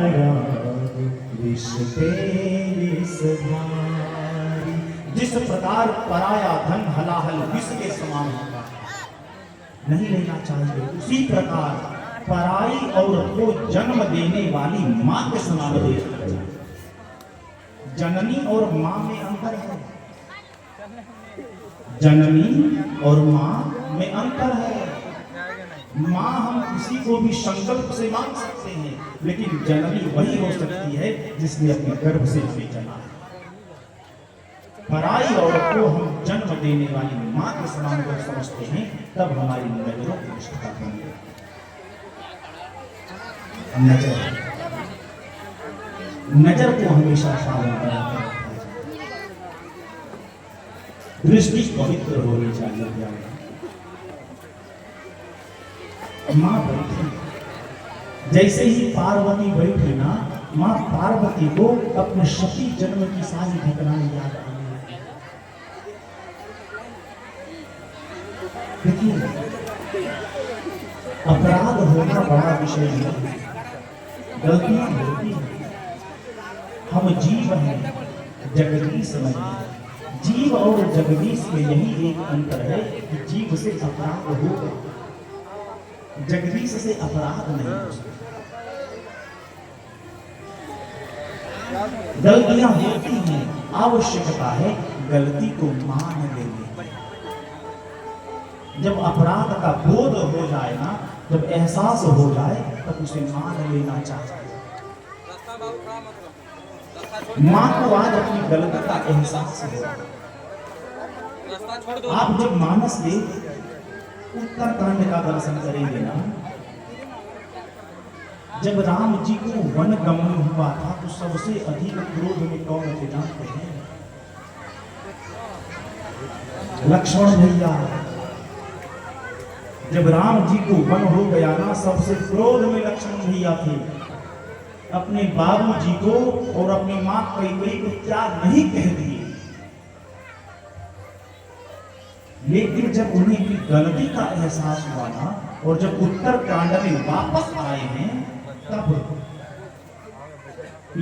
पराग रिश्ते रिश्तेदारी। जिस प्रकार पराया धन हलाहल विष के समान होता है, नहीं लेना चाहिए, उसी प्रकार पराई औरत को जन्म देने वाली मां के समान देखना चाहिए। जननी और मां में अंतर है, जननी और मां में अंतर है। मां हम किसी को भी संकल्प से मांग सकते हैं, लेकिन जननी वही हो सकती है जिसने अपने गर्भ से हमें जना है। पराई औरत को हम जन्म देने वाली मां के समान जब समझते हैं, तब हमारी नजरों की निष्ठा बनी है। नजर, नजर को हमेशा पालन करना है। दृष्टि पवित्र होनी चाहिए। मां बैठी, जैसे ही पार्वती बैठी ना, मां पार्वती को अपने सती जन्म की सारी घटनाएं याद आने लगी। देखिए, अपराध होना बड़ा विषय नहीं, गलतियां होती हैं। हम जीव हैं, जगदीश नहीं। जीव और जगदीश में यही एक अंतर है कि जीव से अपराध होगा, जगदीश से अपराध नहीं हो सकता। गलतियां होती हैं, आवश्यकता है गलती को मान लेने। जब अपराध का बोध हो जाए ना, जब एहसास हो जाए, तब उसे मान लेना चाहिए। मां को आज अपनी गलती का एहसास हो। आप जब मानस के उत्तरकांड का दर्शन करेंगे ना, जब राम जी को वन गमन हुआ था, तो सबसे अधिक क्रोध में कौन थे जानते हैं? लक्ष्मण भैया। जब राम जी को वन हो गया ना, सबसे क्रोध में लक्ष्मण भैया थे। अपने बाबू जी को और अपनी मां कैकेयी को त्याग नहीं कह दिए, लेकिन जब उन्हें की गलती का एहसास हुआ ना, और जब उत्तरकांड में वापस आए हैं, तब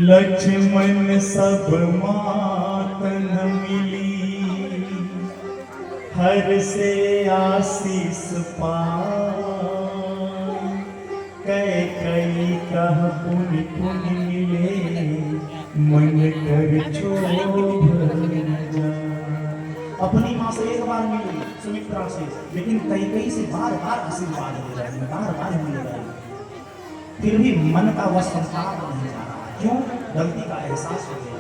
लक्ष्मण सब मातन मिली, हर से आशीष पाए, कैकेयी कह पुनि पुनि मिले, मन कर क्षोभ न जाए। अपनी मां से एक बार मिली, सुमित्रा से, लेकिन कैकेयी से बार बार आशीर्वाद ले रही, बार बार मिल रही, फिर भी मन का वह संसार नहीं जा रहा। क्यों? गलती का एहसास हो गया।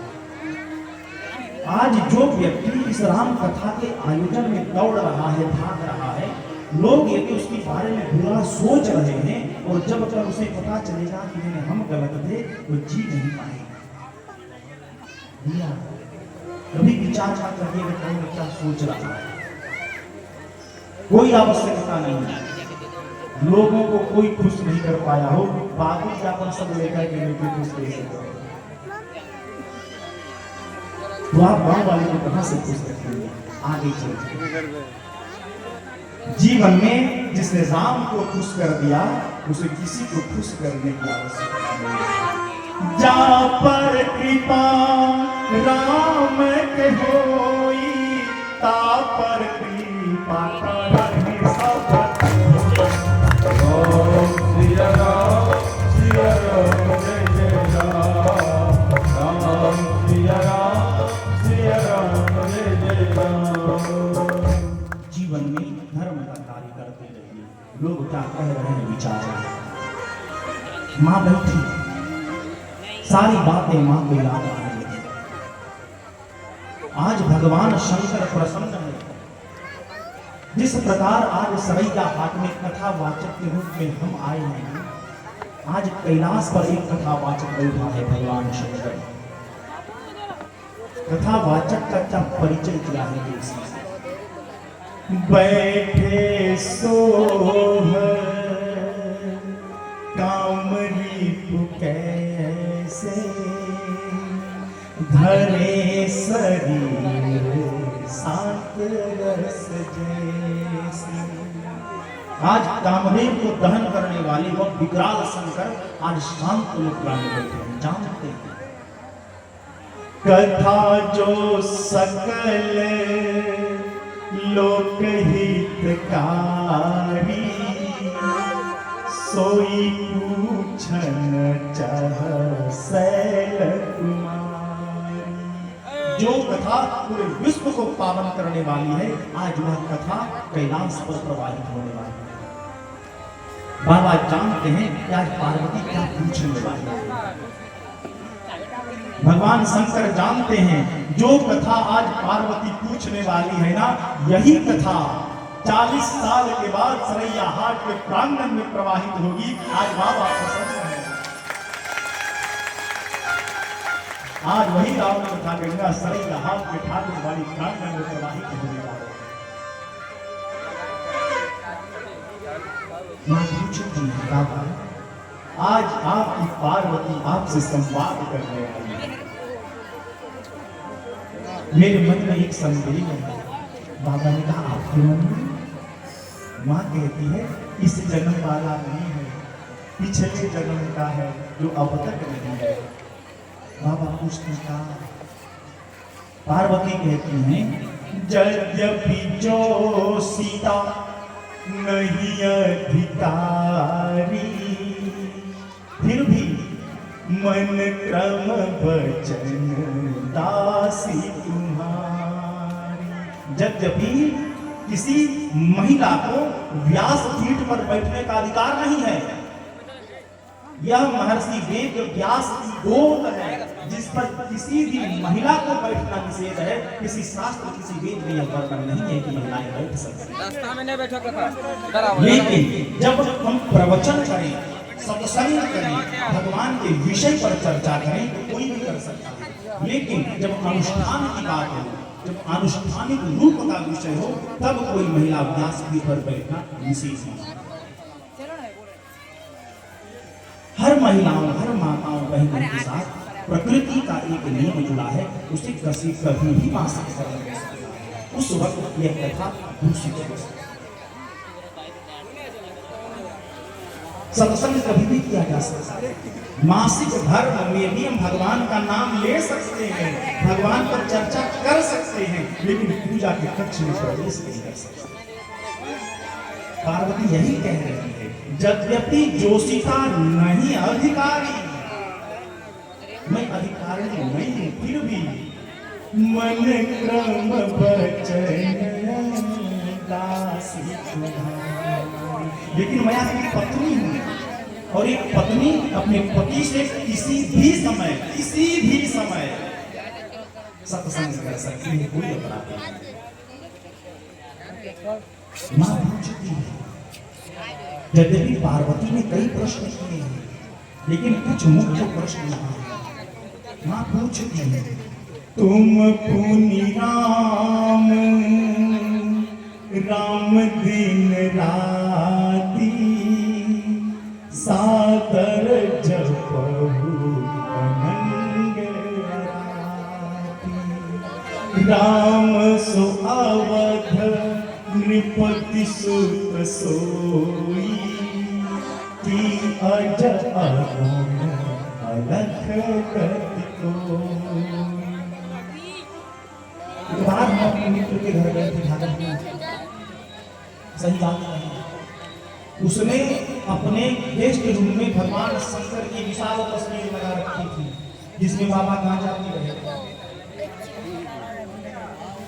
आज जो व्यक्ति इस राम कथा के आयोजन में दौड़ रहा है, भाग रहा है, लोग यदि उसके बारे में बुरा सोच रहे हैं, और जब तक उसे पता चलेगा कि हम गलत थे, वो जी नहीं पाएगा। कभी विचार करिए कि कौन क्या सोच रहा है। कोई आवश्यकता नहीं है, लोगों को कोई खुश नहीं कर पाया हो, बाकी क्या अपन सब लेकर के लेके खुश कैसे करो? तो आप गांव वाले को कहां से खुश रखेंगे? आगे चलते जीवन में जिसने राम को खुश कर दिया, उसे किसी को खुश करने की आवश्यकता नहीं। जा पर कृपा राम के होई, ता पर कृपा करहि सब। ओम श्री राम जय जय राम, राम श्री राम जय जय राम। जीवन में धर्म का कार्य करते रहिए। लोग क्या कह रहे हैं विचार। मां बैठी, सारी बातें मां को याद आ रही है। आज भगवान शंकर प्रसन्न है। जिस प्रकार आज सरैया हाट में कथावाचक के रूप में हम आए हैं, आज कैलाश पर एक कथावाचक बैठा है भगवान शंकर। कथावाचक का क्या परिचय किया है? बैठे सोह कामरीप कैसे, धरे शरीर सात रस जैसे। आज कामदेव को दहन करने वाले वह विकराल शंकर आज शांत मुद्रा में बैठे हैं। जानते हैं कथा जो सकल लोक हितकारी, सोई पूछन चाह शैल कुमारी। जो कथा पूरे विश्व को पावन करने वाली है, आज वह कथा कैलाश पर प्रवाहित होने वाली है। बाबा जानते हैं कि आज पार्वती क्या पूछने वाली है। भगवान शंकर जानते हैं जो कथा आज पार्वती पूछने वाली है ना, यही कथा 40 साल के बाद सरैया हाट के प्रांगण में प्रवाहित होगी। आज बाबा प्रसन्न हैं। आज वही रावण कथा गंगा सरैया हाट के ठाकुर वाली प्रांगण में प्रवाहित होने वाली है। बाबा आज आपकी पार्वती आपसे संवाद करने वाली है। मेरे मन में एक संदेह है। बाबा ने कहा आपके मन में? माँ कहती है इस जन्म वाला नहीं है, पिछले जन्म का है जो अब तक नहीं है। बाबा पूछते का पार्वती कहती हैं यद्यपि जो सीता नहीं अधिकारी, फिर भी मन क्रम वचन दासी तुम्हारी। यद्यपि किसी महिला को व्यास पीठ पर बैठने का अधिकार नहीं है। यह महर्षि वेद व्यास की गोद है, जिस पर किसी भी महिला को बैठना निषेध है। किसी शास्त्र किसी वेद में यह वर्णन नहीं है कि महिलाएं बैठ सकती हैं। लेकिन जब हम प्रवचन करें, सत्संग करें, भगवान के विषय पर चर्चा करें तो कोई भी कर सकता है। लेकिन जब अनुष्ठान की बात हो, जब अनुष्ठानिक रूप का विषय हो, तब कोई महिला व्यासपीठ पर बैठना निषेध है। हर महिलाओं, हर माताओं बहनों के साथ प्रकृति का एक नियम जुड़ा है, उसे कभी भी मासिक नहीं कर सकता। उस वक्त यह कथा दूषित हो सकती। सत्संग कभी भी किया जा सकता है। मासिक धर्म में भी हम भगवान का नाम ले सकते हैं, भगवान पर चर्चा कर सकते हैं, लेकिन पूजा के कक्ष में प्रवेश नहीं कर सकते। पार्वती यही कह रही है यद्यपि जोशिता नहीं अधिकारी, मैं अधिकारी नहीं हूं, फिर भी मन क्रम वचन दासी तुम्हारी। लेकिन मैं आपकी पत्नी हूं, और एक पत्नी अपने पति से किसी भी समय सत्संग कर सकती है, कोई अपराध नहीं। मां पूछती है, यद्यपि पार्वती ने कई प्रश्न किए हैं, लेकिन कुछ मुख्य प्रश्न नहीं। मां पूछती है तुम पुनि राम राम दिन राती, सादर जपहु अनंग राती। राम सो अवध नृपति सुत सोई, की अज अरुण अलख गति कोई। एक बार मैं अपने मित्र के घर गए थे भागवत में, सही बात नहीं। उसने अपने गेस्ट रूम में भगवान शंकर की विशाल तस्वीर लगा रखी थी, जिसमें बाबा गांजा पी रहे थे।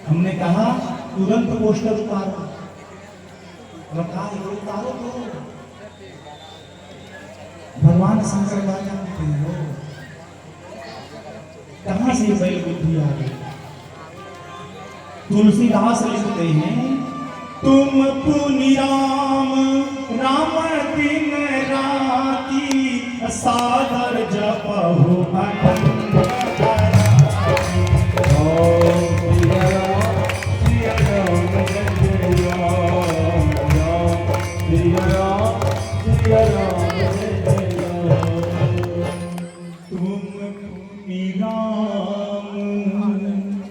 हमने कहा तुरंत पोस्टर उतारो, उतारो तो भगवान शंकर गांजा पीते हो, कहां से बड़ी बुद्धि आ गई। तुलसीदास लिखते हैं तुम पुनि राम राम दिन राती, सादर जपहु अनंग राती।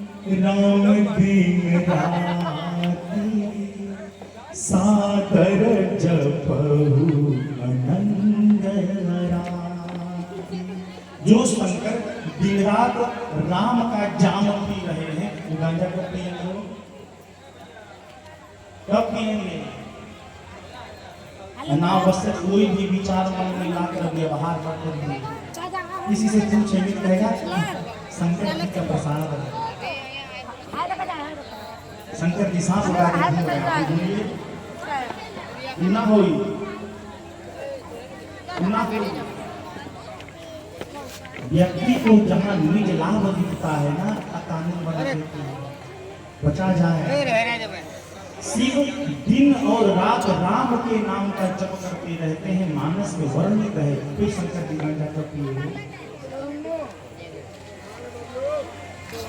राम दिन राती, सादर जपहु अनंग राम। जो शंकर दिन रात राम का जाम पी रहे हैं, वो गांजा कब पिएंगे? वो कब पिएंगे? अनावश्यक कोई भी विचार मन में लाकर व्यवहार मत करिए। किसी से पूछेंगे तो कहेगा शंकर जी का प्रसाद है, शंकर जी सांस उठा के घूम रहे हैं, बोलिए ना होई ना होई। व्यक्ति को जहाँ निज लाभ दिखता है ना, कानून बना देती है, बचा जाए। शिव दिन और रात राम के नाम का जप करते रहते हैं, मानस में वर्णित है। कोई शंकर जी गांजा कब पिए?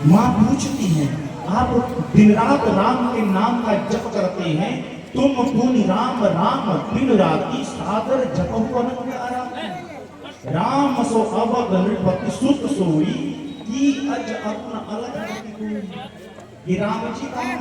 माँ पूछती है, आप दिन रात राम के नाम का जप करते हैं, तुम पुनि राम राम दिन राति सादर जपहु अनंग आराम। राम सो अवग नृपति सुत सोई, की अज अपना अलग गति कोई। ये राम जी का है।